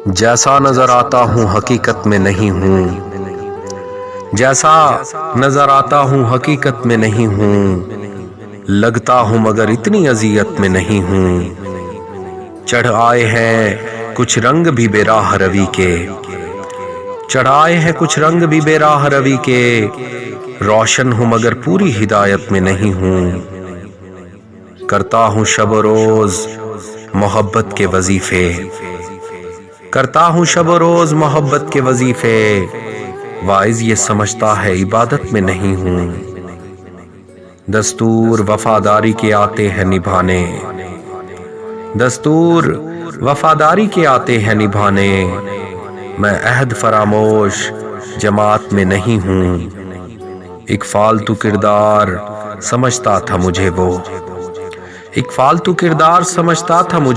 جیسا نظر آتا ہوں حقیقت میں نہیں ہوں، جیسا نظر آتا ہوں حقیقت میں نہیں ہوں، لگتا ہوں مگر اتنی اذیت میں نہیں ہوں۔ چڑھ آئے ہیں کچھ رنگ بھی بے راہ روی کے، چڑھ آئے ہیں کچھ رنگ بھی بے راہ روی کے، روشن ہوں مگر پوری ہدایت میں نہیں ہوں۔ کرتا ہوں شب و روز محبت کے وظیفے، کرتا ہوں شب و روز محبت کے وظیفے، واعظ یہ سمجھتا ہے عبادت میں نہیں ہوں۔ دستور وفاداری کے آتے ہیں نبھانے، دستور وفاداری کے آتے ہیں نبھانے، میں عہد فراموش جماعت میں نہیں ہوں۔ ایک فالتو کردار سمجھتا تھا مجھے وہ، ایک فالتو کردار سمجھتا تھا مجھے